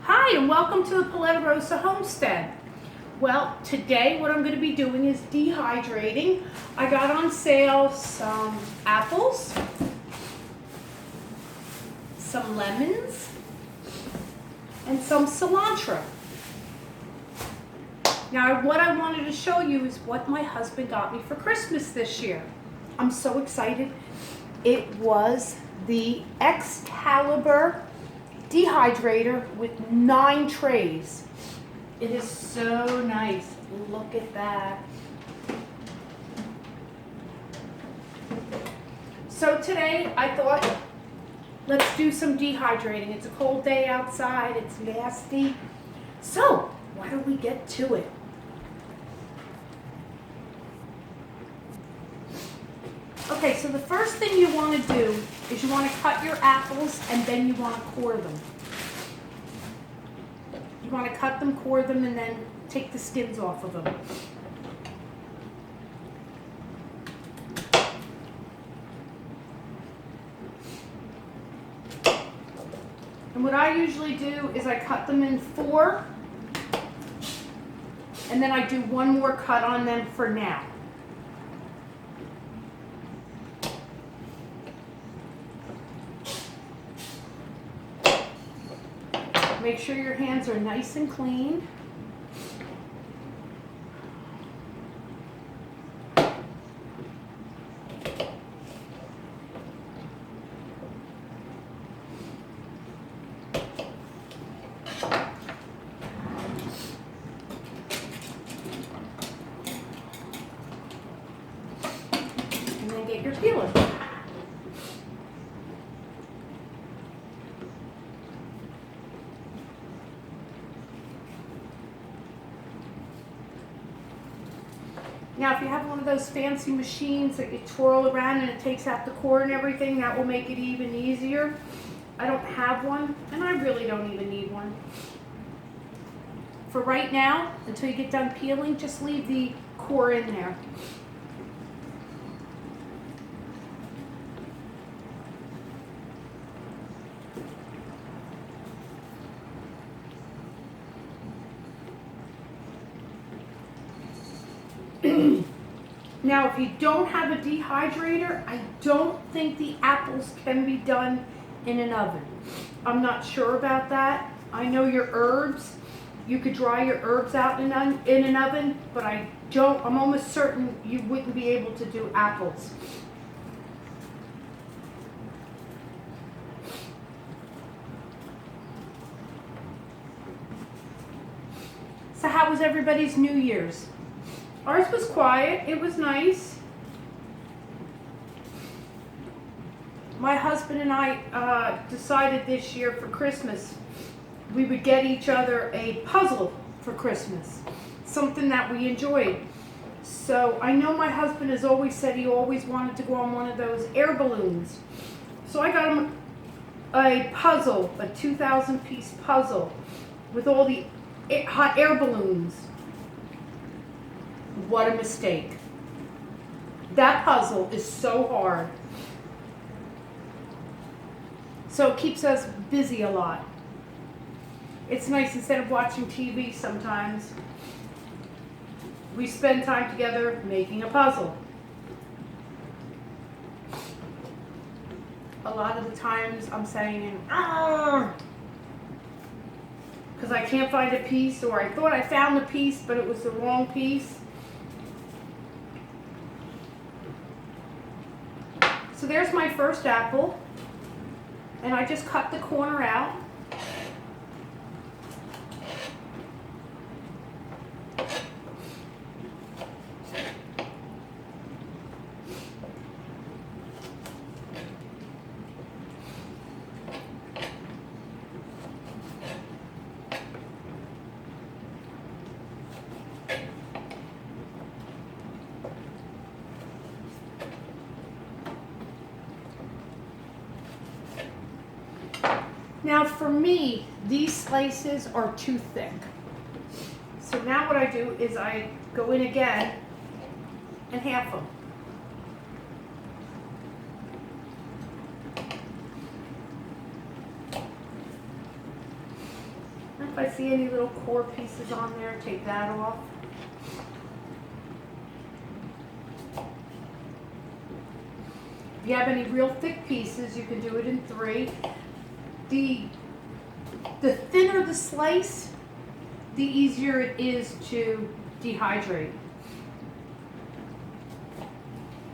Hi, and welcome to the Polettirosa Homestead. Well, today what I'm going to be doing is dehydrating. I got on sale some apples, some lemons, and some cilantro. Now, what I wanted to show you is what my husband got me for Christmas this year. I'm so excited. It was the Excalibur dehydrator with 9 trays. It is so nice. Look at that. So today I thought, let's do some dehydrating. It's a cold day outside. It's nasty. So why don't we get to it? Okay, so the first thing you want to do is you want to cut your apples and then you want to core them. You want to cut them, core them, and then take the skins off of them. And what I usually do is I cut them in 4, and then I do one more cut on them for now. Make sure your hands are nice and clean. And then get your peeler. Now, if you have one of those fancy machines that you twirl around and it takes out the core and everything, that will make it even easier. I don't have one, and I really don't even need one. For right now, until you get done peeling, just leave the core in there. Now, if you don't have a dehydrator, I don't think the apples can be done in an oven. I'm not sure about that. I know your herbs, you could dry your herbs out in an oven, but I'm almost certain you wouldn't be able to do apples. So how was everybody's New Year's? Ours was quiet. It was nice. My husband and I decided this year for Christmas we would get each other a puzzle for Christmas, something that we enjoyed. So I know my husband has always said he always wanted to go on one of those air balloons. So I got him a puzzle, a 2,000-piece puzzle with all the hot air balloons. What a mistake. That puzzle is so hard. So it keeps us busy a lot. It's nice, instead of watching TV sometimes, we spend time together making a puzzle. A lot of the times I'm saying, because I can't find a piece, or I thought I found the piece, but it was the wrong piece. So there's my first apple, and I just cut the corner out. Now for me, these slices are too thick. So now what I do is I go in again and half them. If I see any little core pieces on there, take that off. If you have any real thick pieces, you can do it in 3. The thinner the slice, the easier it is to dehydrate.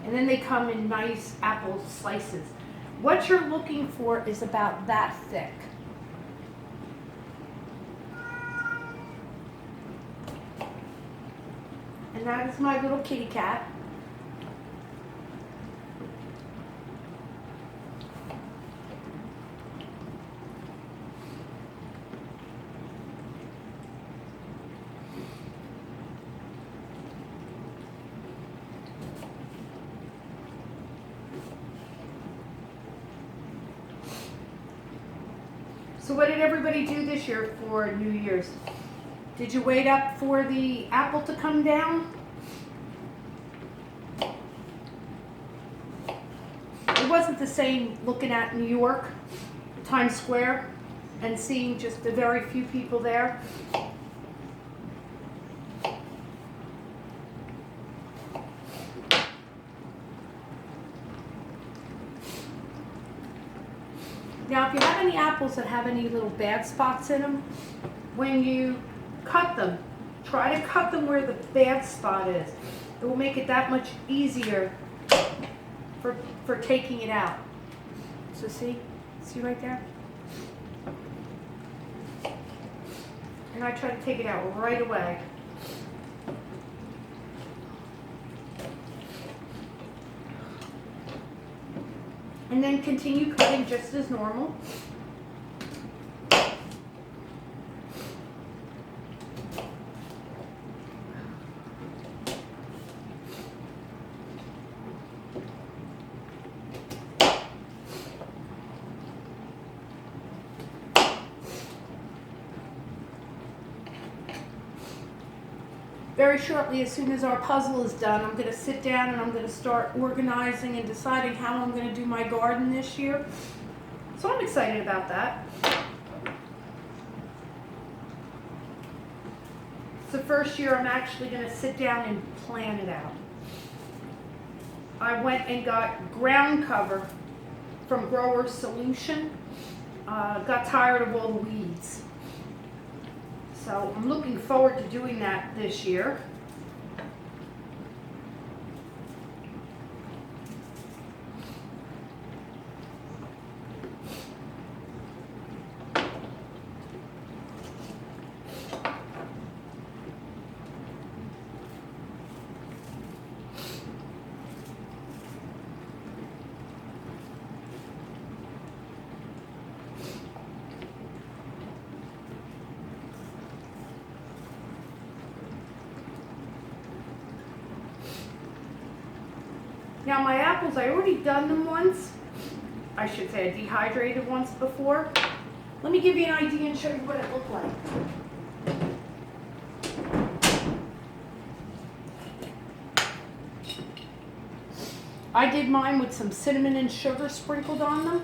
And then they come in nice apple slices. What you're looking for is about that thick. And that is my little kitty cat. So what did everybody do this year for New Year's? Did you wait up for the apple to come down? It wasn't the same looking at New York, Times Square, and seeing just the very few people there. Now, if you have any apples that have any little bad spots in them, when you cut them, try to cut them where the bad spot is. It will make it that much easier for taking it out. So see right there? And I try to take it out right away. And then continue cutting just as normal. Very shortly, as soon as our puzzle is done, I'm going to sit down and I'm going to start organizing and deciding how I'm going to do my garden this year. So I'm excited about that. It's the first year I'm actually going to sit down and plan it out. I went and got ground cover from Growers Solution. Got tired of all the weeds. So I'm looking forward to doing that this year. Now my apples, I already done them once. I should say I dehydrated once before. Let me give you an idea and show you what it looked like. I did mine with some cinnamon and sugar sprinkled on them.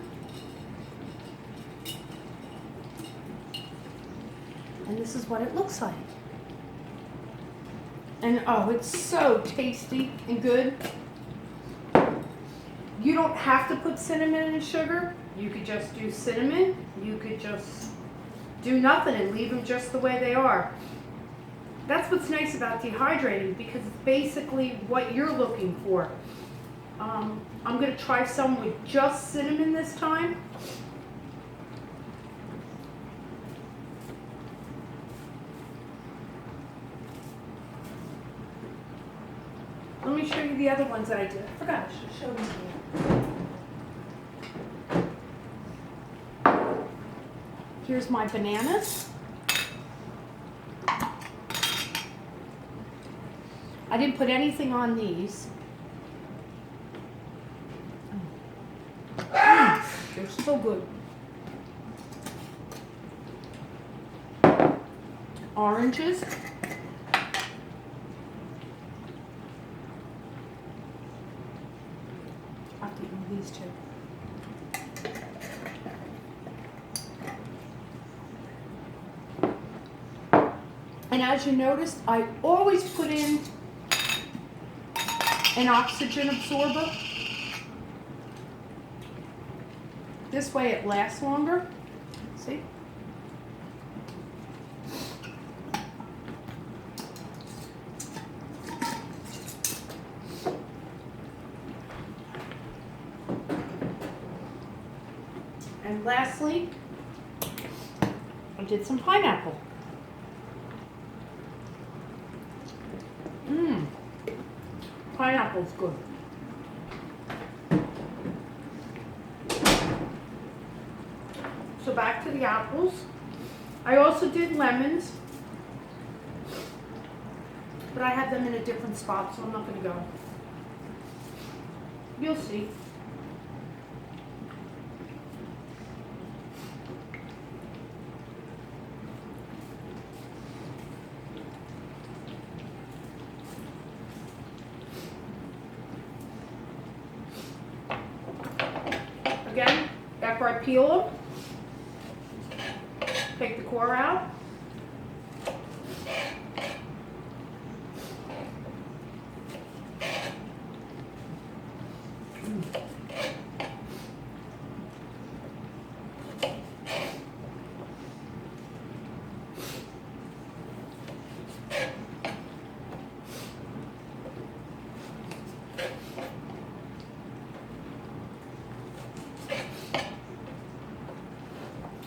And this is what it looks like. And oh, it's so tasty and good. You don't have to put cinnamon and sugar. You could just do cinnamon. You could just do nothing and leave them just the way they are. That's what's nice about dehydrating, because it's basically what you're looking for. I'm going to try some with just cinnamon this time. Let me show you the other ones that I did. I forgot, I should show them to you. Here's my bananas. I didn't put anything on these. They're so good. Oranges. I'll have to eat one of these too. And as you noticed, I always put in an oxygen absorber. This way it lasts longer. See? And lastly, I did some pineapple. Pineapple's good. So back to the apples. I also did lemons, but I had them in a different spot, so I'm not going to go. You'll see. Again, after I peel them, take the core out.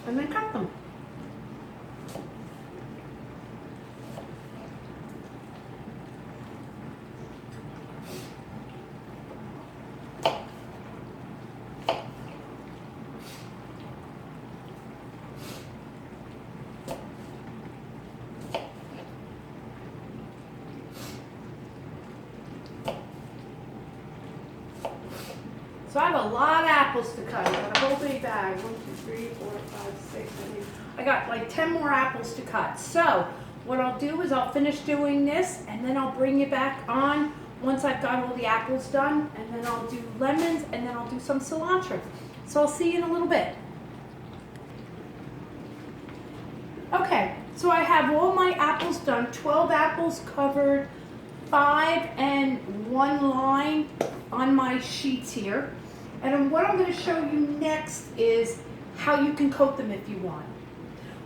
And then cut them. So I have a lot of apples to cut. I got a whole big bag. 1, 2, 3, 4, 5, 6, 7, 8. I got like 10 more apples to cut. So what I'll do is I'll finish doing this and then I'll bring you back on once I've got all the apples done, and then I'll do lemons and then I'll do some cilantro. So I'll see you in a little bit. Okay, so I have all my apples done. 12 apples covered, 5 and 1 line on my sheets here. And what I'm going to show you next is how you can coat them if you want.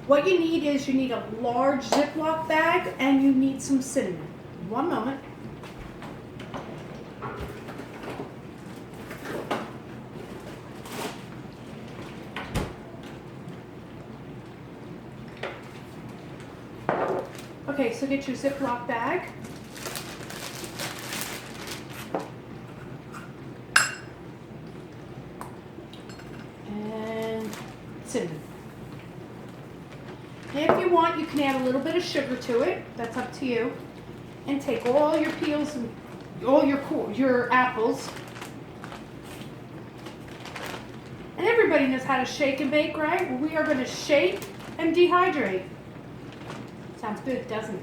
What you need is you need a large Ziploc bag and you need some cinnamon. One moment. Okay, so get your Ziploc bag. And cinnamon. If you want, you can add a little bit of sugar to it. That's up to you. And take all your peels and all your apples. And everybody knows how to shake and bake, right? Well, we are going to shake and dehydrate. Sounds good, doesn't it?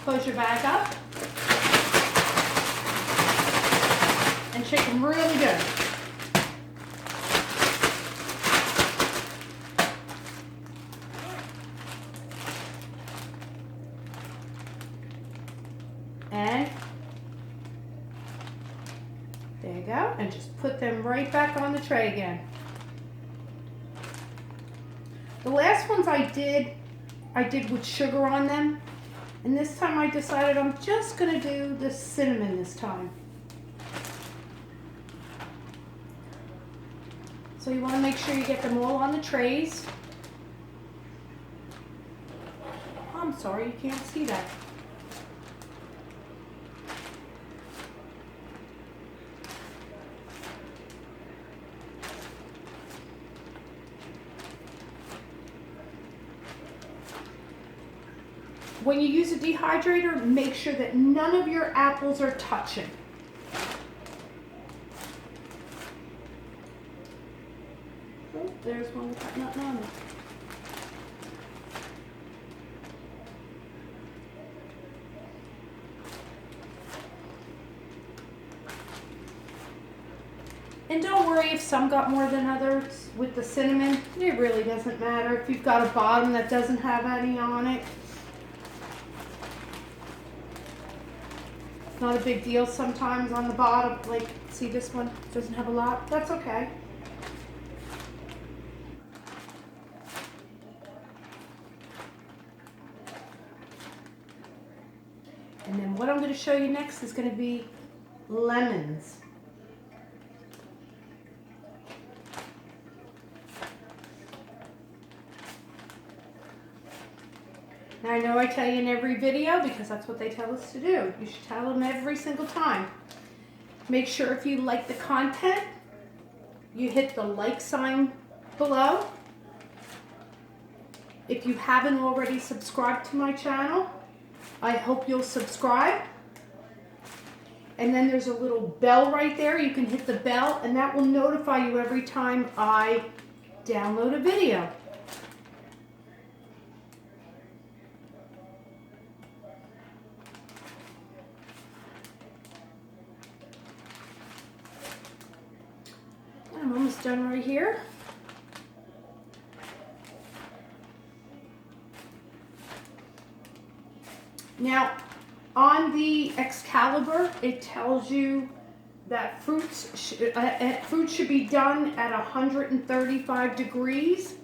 Close your bag up and shake them really good. And there you go. And just put them right back on the tray again. The last ones I did with sugar on them. And this time I decided I'm just going to do the cinnamon this time. So you want to make sure you get them all on the trays. I'm sorry, you can't see that. When you use a dehydrator, make sure that none of your apples are touching. Oh, there's one with nothing on it. And don't worry if some got more than others with the cinnamon. It really doesn't matter if you've got a bottom that doesn't have any on it. It's not a big deal sometimes on the bottom. Like, see this one doesn't have a lot. That's okay. And then what I'm going to show you next is going to be lemons. Now I know I tell you in every video because that's what they tell us to do. You should tell them every single time. Make sure if you like the content, you hit the like sign below. If you haven't already subscribed to my channel, I hope you'll subscribe. And then there's a little bell right there. You can hit the bell and that will notify you every time I download a video. I'm almost done right here. Now, on the Excalibur, it tells you that fruit should be done at 135 degrees,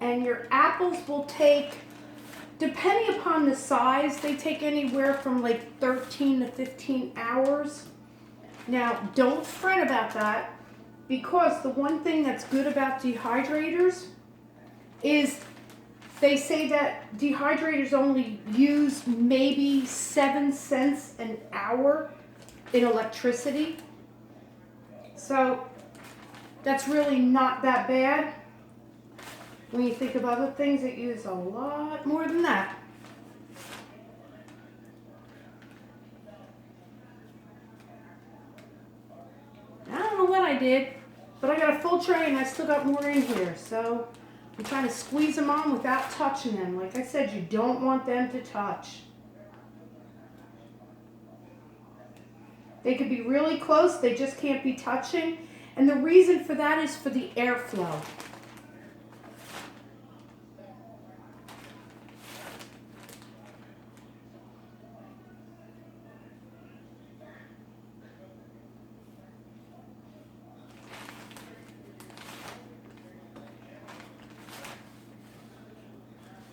and your apples will take, depending upon the size, they take anywhere from like 13 to 15 hours. Now, don't fret about that, because the one thing that's good about dehydrators is they say that dehydrators only use maybe 7 cents an hour in electricity. So that's really not that bad when you think of other things that use a lot more than that. I don't know what I did, but I got a full tray and I still got more in here. So I'm trying to squeeze them on without touching them. Like I said, you don't want them to touch. They could be really close, they just can't be touching. And the reason for that is for the airflow.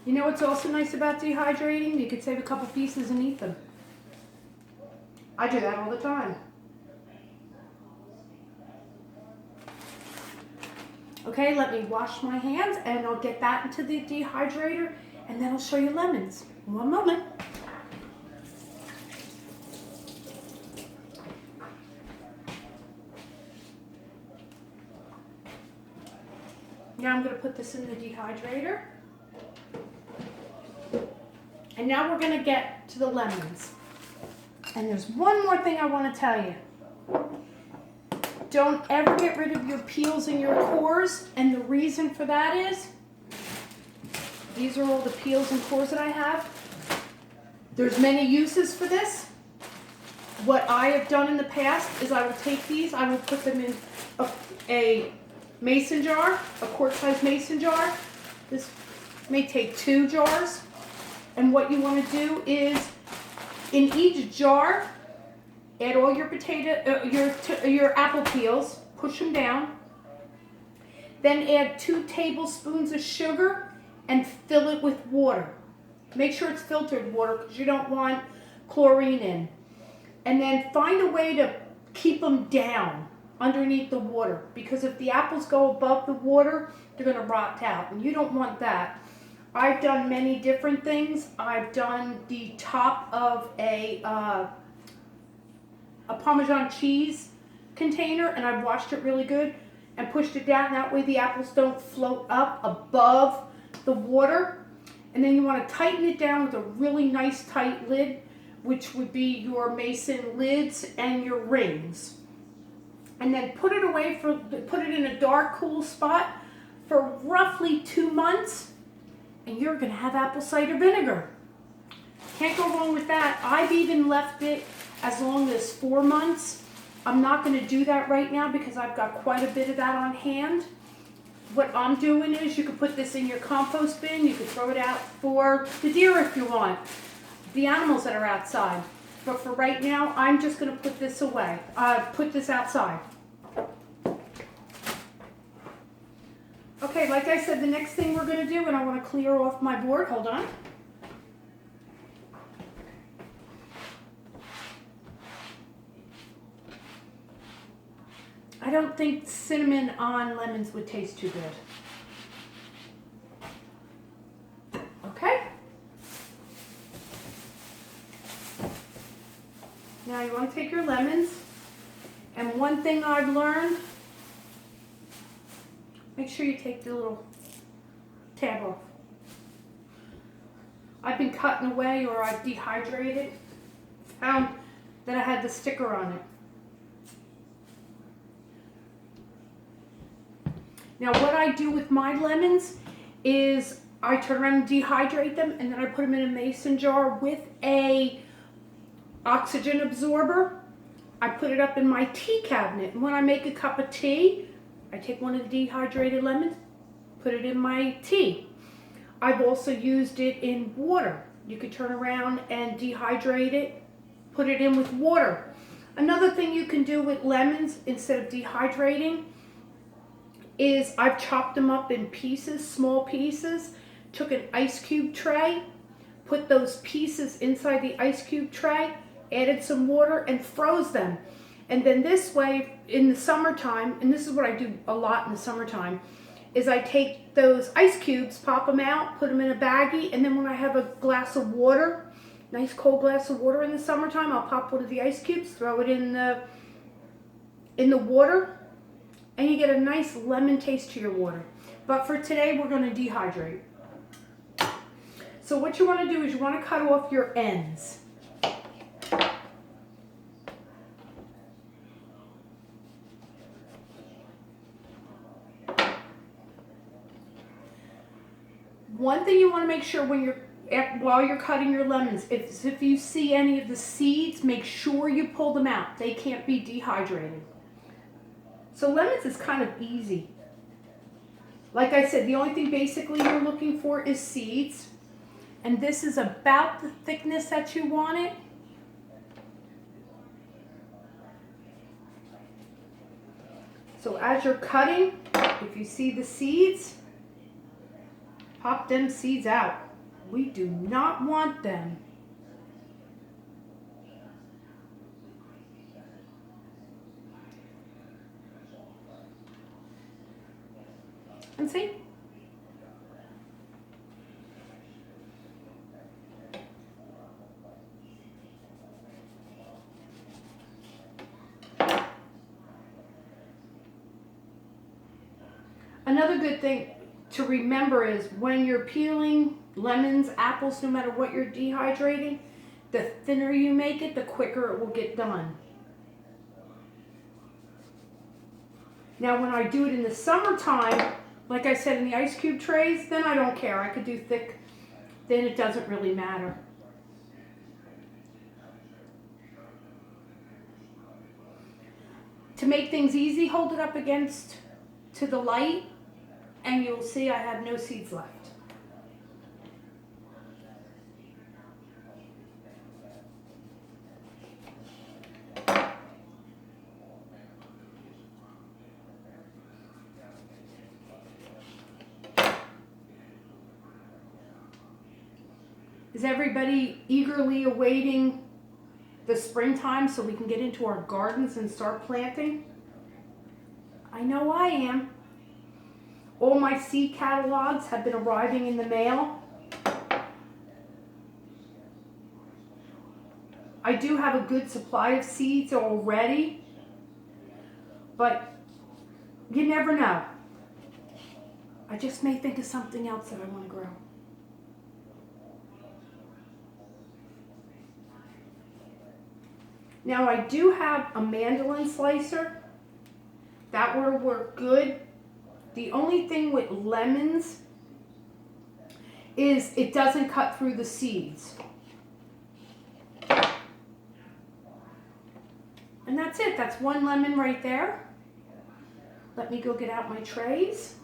You know what's also nice about dehydrating? You could save a couple pieces and eat them. I do that all the time. Okay, let me wash my hands and I'll get that into the dehydrator and then I'll show you lemons. One moment. Now I'm going to put this in the dehydrator. And now we're going to get to the lemons. And there's one more thing I want to tell you. Don't ever get rid of your peels and your cores. And the reason for that is, these are all the peels and cores that I have. There's many uses for this. What I have done in the past is I will take these, I will put them in a mason jar, a quart-sized mason jar. This may take 2 jars. And what you want to do is, in each jar, add all your your apple peels, push them down. Then add 2 tablespoons of sugar and fill it with water. Make sure it's filtered water because you don't want chlorine in. And then find a way to keep them down underneath the water, because if the apples go above the water, they're going to rot out, and you don't want that. I've done many different things. I've done the top of a Parmesan cheese container, and I've washed it really good and pushed it down. That way the apples don't float up above the water. And then you want to tighten it down with a really nice tight lid, which would be your mason lids and your rings. And then put it away put it in a dark, cool spot for roughly 2 months. And you're going to have apple cider vinegar. Can't go wrong with that. I've even left it as long as 4 months. I'm not going to do that right now because I've got quite a bit of that on hand. What I'm doing is you can put this in your compost bin. You can throw it out for the deer if you want, the animals that are outside. But for right now, I'm just going to put this away, put this outside. Okay, like I said, the next thing we're going to do, and I want to clear off my board. Hold on. I don't think cinnamon on lemons would taste too good. Okay. Now you want to take your lemons, and one thing I've learned, make sure you take the little tab off. I've been cutting away or I've dehydrated, found that I had the sticker on it. Now what I do with my lemons is I turn around and dehydrate them, and then I put them in a mason jar with a oxygen absorber. I put it up in my tea cabinet, and when I make a cup of tea, I take one of the dehydrated lemons, put it in my tea. I've also used it in water. You could turn around and dehydrate it, put it in with water. Another thing you can do with lemons instead of dehydrating is I've chopped them up in pieces, small pieces, took an ice cube tray, put those pieces inside the ice cube tray, added some water and froze them. And then this way, in the summertime, and this is what I do a lot in the summertime, is I take those ice cubes, pop them out, put them in a baggie, and then when I have a glass of water, nice cold glass of water in the summertime, I'll pop one of the ice cubes, throw it in the water, and you get a nice lemon taste to your water. But for today, we're going to dehydrate. So what you want to do is you want to cut off your ends. One thing you want to make sure while you're cutting your lemons, if you see any of the seeds, make sure you pull them out. They can't be dehydrated. So lemons is kind of easy. Like I said, the only thing basically you're looking for is seeds. And this is about the thickness that you want it. So as you're cutting, if you see the seeds, pop them seeds out. We do not want them. And see? Another good thing to remember is when you're peeling lemons, apples, no matter what you're dehydrating, the thinner you make it, the quicker it will get done. Now when I do it in the summertime, like I said, in the ice cube trays, then I don't care. I could do thick, then it doesn't really matter. To make things easy, hold it up to the light, and you'll see I have no seeds left. Is everybody eagerly awaiting the springtime so we can get into our gardens and start planting? I know I am. All my seed catalogs have been arriving in the mail. I do have a good supply of seeds already, but you never know. I just may think of something else that I want to grow. Now I do have a mandolin slicer. That will work good. The only thing with lemons is it doesn't cut through the seeds. And And that's it. That's one lemon right there. Let me go get out my trays.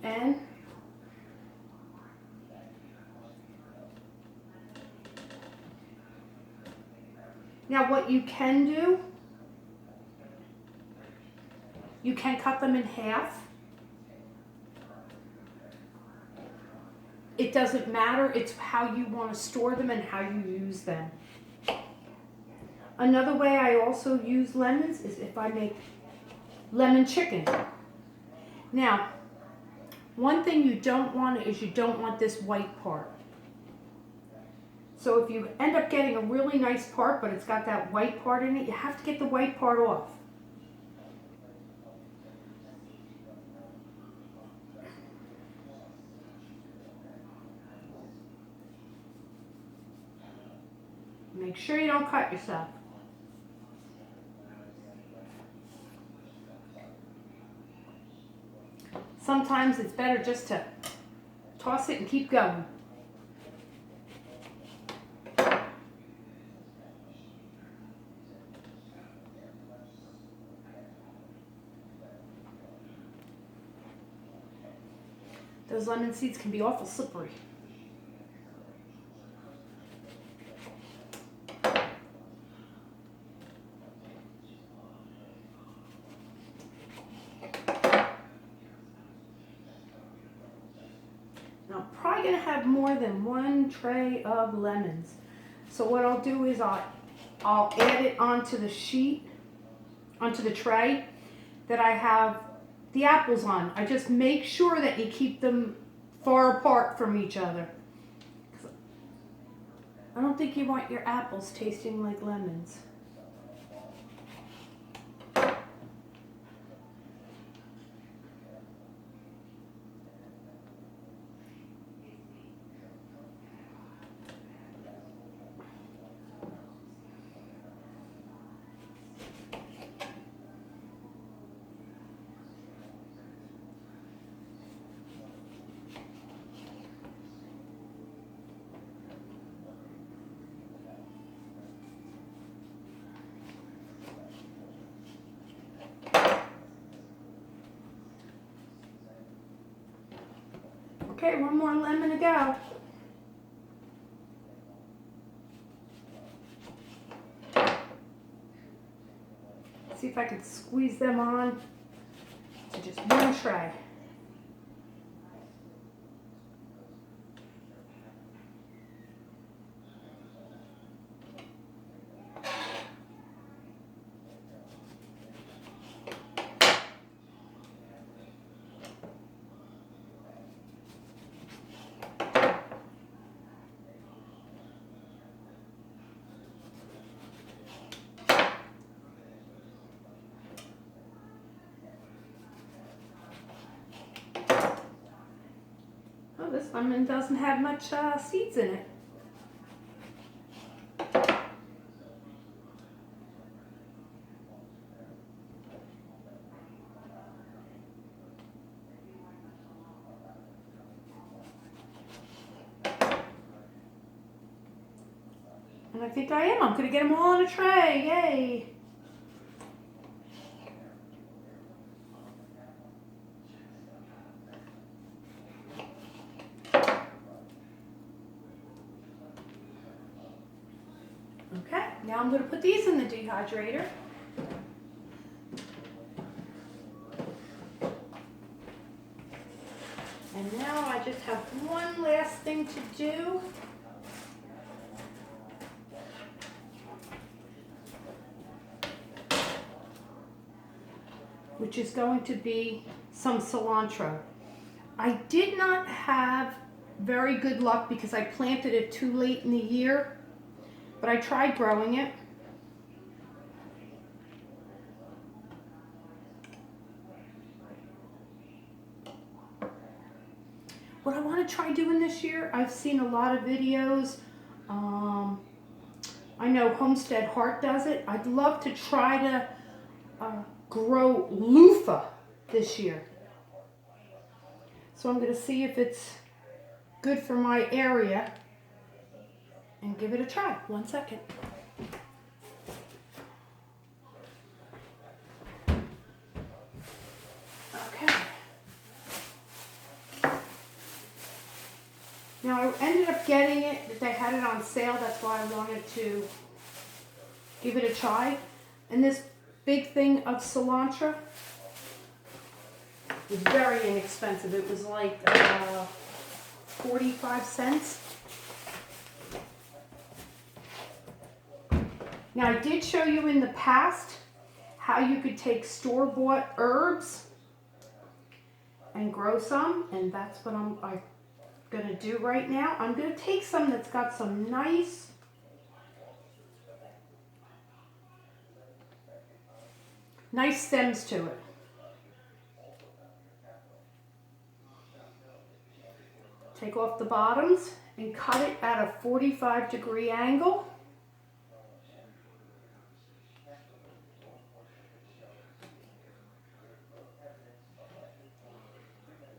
And now what you can do, you can cut them in half. It doesn't matter, it's how you want to store them and how you use them. Another way I also use lemons is if I make lemon chicken. Now, one thing you don't want is you don't want this white part. So if you end up getting a really nice part, but it's got that white part in it, you have to get the white part off. Make sure you don't cut yourself. Sometimes it's better just to toss it and keep going. Those lemon seeds can be awful slippery. I'm probably going to have more than one tray of lemons. So what I'll do is I'll add it onto the sheet, onto the tray that I have the apples on. I just make sure that you keep them far apart from each other. I don't think you want your apples tasting like lemons. Okay, one more lemon to go. See if I can squeeze them on to just one tray. This lemon doesn't have much seeds in it. And I think I am. I'm going to get them all in a tray. Yay! Okay, now I'm going to put these in the dehydrator. And now I just have one last thing to do. Which is going to be some cilantro. I did not have very good luck because I planted it too late in the year, but I tried growing it. What I want to try doing this year, I've seen a lot of videos. I know Homestead Heart does it. I'd love to try to grow loofah this year. So I'm going to see if it's good for my area and give it a try. 1 second. Okay. Now I ended up getting it, they had it on sale, that's why I wanted to give it a try. And this big thing of cilantro was very inexpensive. It was like 45 cents. Now I did show you in the past how you could take store-bought herbs and grow some, and that's what I'm gonna do right now. I'm gonna take some that's got some nice stems to it. Take off the bottoms and cut it at a 45-degree angle.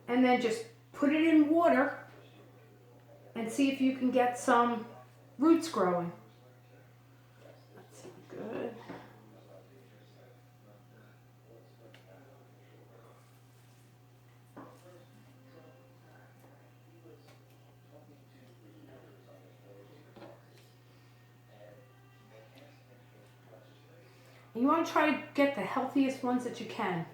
And then just put it in water and see if you can get some roots growing. That's good. And you want to try to get the healthiest ones that you can.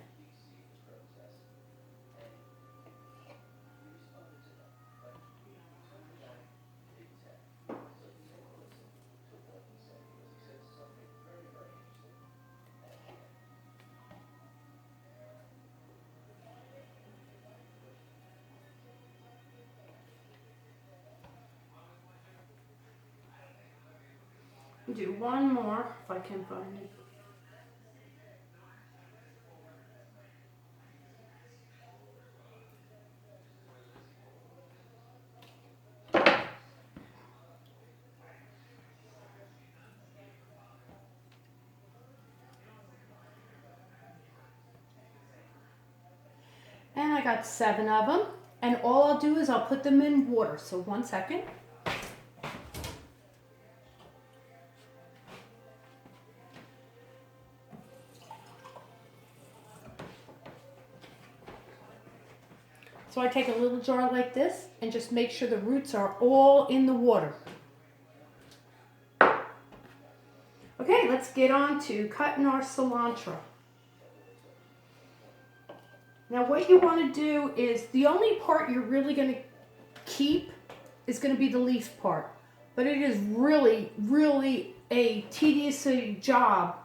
Do one more if I can find it. And I got 7 of them. And all I'll do is I'll put them in water. So 1 second. So I take a little jar like this and just make sure the roots are all in the water. Okay, let's get on to cutting our cilantro. Now what you want to do is, the only part you're really going to keep is going to be the leaf part. But it is really, really a tedious job